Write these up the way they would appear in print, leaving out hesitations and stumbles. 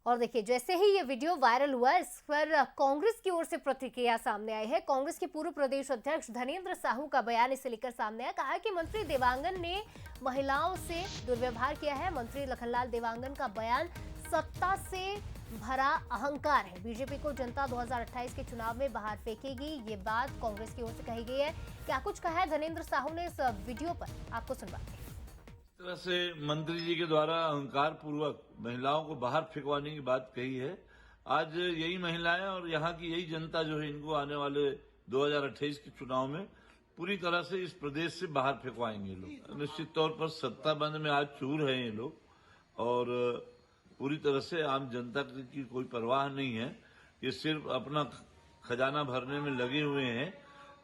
और देखिए, जैसे ही ये वीडियो वायरल हुआ, इस पर कांग्रेस की ओर से प्रतिक्रिया सामने आई है। कांग्रेस के पूर्व प्रदेश अध्यक्ष धनेंद्र साहू का बयान इसे लेकर सामने आया। कहा कि मंत्री देवांगन ने महिलाओं से दुर्व्यवहार किया है। मंत्री लखनलाल देवांगन का बयान सत्ता से भरा अहंकार है। बीजेपी को जनता 2028 के चुनाव में बाहर फेंकेगी, ये बात कांग्रेस की ओर से कही गई है। क्या कुछ कहा है धनेंद्र साहू ने इस वीडियो पर, आपको सुनवाते हैं। इस तरह से मंत्री जी के द्वारा अहंकार पूर्वक महिलाओं को बाहर फेंकवाने की बात कही है। आज यही महिलाएं और यहाँ की यही जनता जो है, इनको आने वाले 2028 के चुनाव में पूरी तरह से इस प्रदेश से बाहर फेंकवाएंगे लोग। निश्चित तौर पर सत्ता बंद में आज चूर हैं ये लोग और पूरी तरह से आम जनता की कोई परवाह नहीं है। ये सिर्फ अपना खजाना भरने में लगे हुए हैं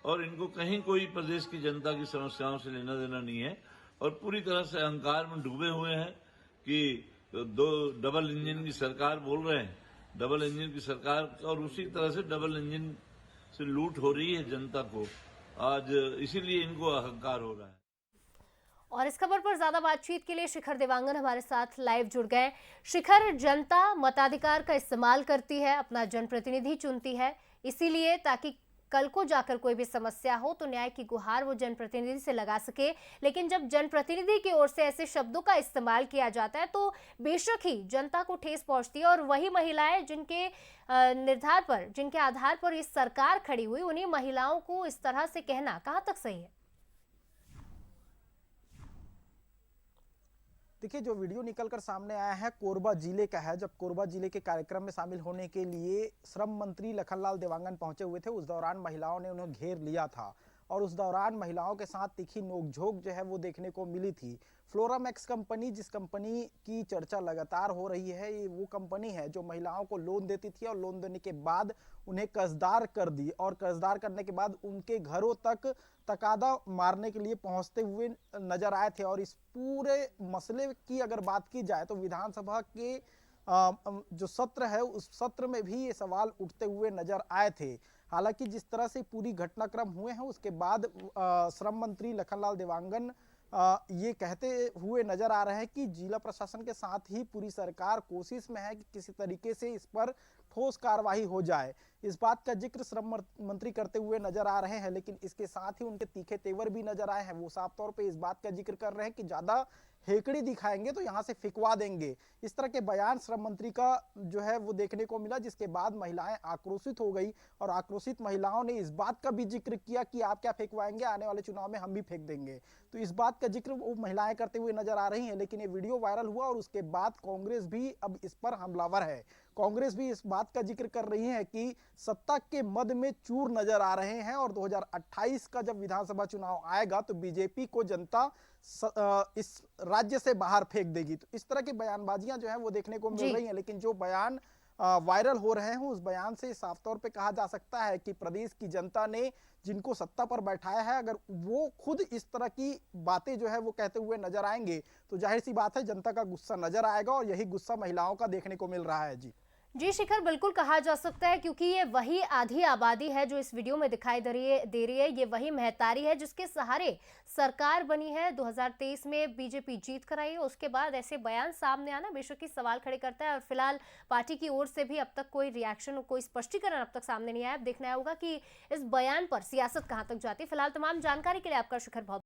और इनको कहीं कोई प्रदेश की जनता की समस्याओं से लेना देना नहीं है और पूरी तरह से अहंकार में डूबे हुए हैं कि दो डबल इंजन की सरकार बोल रहे हैं, डबल इंजन की सरकार, और उसी तरह से डबल इंजन से लूट हो रही है जनता को आज, इसीलिए इनको अहंकार हो रहा है। और इस खबर पर ज्यादा बातचीत के लिए शिखर देवांगन हमारे साथ लाइव जुड़ गए। शिखर, जनता मताधिकार का इस्तेमाल करती है, अपना जनप्रतिनिधि चुनती है, इसीलिए ताकि कल को जाकर कोई भी समस्या हो तो न्याय की गुहार वो जनप्रतिनिधि से लगा सके। लेकिन जब जनप्रतिनिधि की ओर से ऐसे शब्दों का इस्तेमाल किया जाता है तो बेशक ही जनता को ठेस पहुंचती है। और वही महिलाएं जिनके निर्धार पर, जिनके आधार पर इस सरकार खड़ी हुई, उन्हीं महिलाओं को इस तरह से कहना कहां तक सही है? देखिए, जो वीडियो निकलकर सामने आया है कोरबा जिले का है। जब कोरबा जिले के कार्यक्रम में शामिल होने के लिए श्रम मंत्री लखनलाल देवांगन पहुंचे हुए थे, उस दौरान महिलाओं ने उन्हें घेर लिया था और उस दौरान महिलाओं के साथ तीखी नोकझोंक जो है वो देखने को मिली थी। फ्लोरामैक्स कंपनी, जिस कंपनी की चर्चा लगातार हो रही है, ये वो कंपनी है जो महिलाओं को लोन देती थी और लोन देने के बाद उन्हें कर्जदार कर दी और कर्जदार करने के बाद उनके घरों तक तकादा मारने के लिए पहुंचते हुए नजर आए थे। और इस पूरे मसले की अगर बात की जाए तो विधानसभा के जो सत्र है, उस सत्र में भी ये सवाल उठते हुए नजर आए थे। हालांकि जिस तरह से पूरी घटनाक्रम हुए हैं उसके बाद श्रम मंत्री लखनलाल देवांगन ये कहते हुए नजर आ रहे हैं कि जिला प्रशासन के साथ ही पूरी सरकार कोशिश में है कि किसी तरीके से इस पर ठोस कार्रवाई हो जाए। इस बात का जिक्र श्रम मंत्री करते हुए नजर आ रहे हैं, लेकिन इसके साथ ही उनके तीखे तेवर भी नजर आए हैं। वो साफ तौर पे इस बात का जिक्र कर रहे हैं कि ज्यादा हेकड़ी दिखाएंगे तो यहां से फिकवा देंगे। इस तरह के बयान श्रम मंत्री का जो है वो देखने को मिला, जिसके बाद महिलाएं आक्रोशित हो गई और आक्रोशित महिलाओं ने इस बात का भी जिक्र किया कि आप क्या फेंकवाएंगे, आने वाले चुनाव में हम भी फेंक देंगे। तो इस बात का जिक्र वो महिलाएं करते हुए नजर आ रही हैं। लेकिन ये वीडियो वायरल हुआ और उसके बाद कांग्रेस भी अब इस पर हमलावर है। कांग्रेस भी इस बात का जिक्र कर रही है कि सत्ता के मद में चूर नजर आ रहे हैं और 2028 का जब विधानसभा चुनाव आएगा तो बीजेपी को जनता इस राज्य से बाहर फेंक देगी। तो इस तरह की बयानबाजियां जो है वो देखने को मिल रही हैं। लेकिन जो बयान वायरल हो रहे हैं उस बयान से साफ तौर पे कहा जा सकता है कि प्रदेश की जनता ने जिनको सत्ता पर बैठाया है, अगर वो खुद इस तरह की बातें जो है वो कहते हुए नजर आएंगे तो जाहिर सी बात है जनता का गुस्सा नजर आएगा और यही गुस्सा महिलाओं का देखने को मिल रहा है। जी शिखर, बिल्कुल कहा जा सकता है, क्योंकि ये वही आधी आबादी है जो इस वीडियो में दिखाई दे रही है। ये वही महतारी है जिसके सहारे सरकार बनी है। 2023 में बीजेपी जीत कर आई है। उसके बाद ऐसे बयान सामने आना बेशक ही सवाल खड़े करता है। और फिलहाल पार्टी की ओर से भी अब तक कोई रिएक्शन, कोई स्पष्टीकरण अब तक सामने नहीं आया। अब देखना होगा कि इस बयान पर सियासत कहां तक जाती है। फिलहाल तमाम जानकारी के लिए आपका शिखर बहुत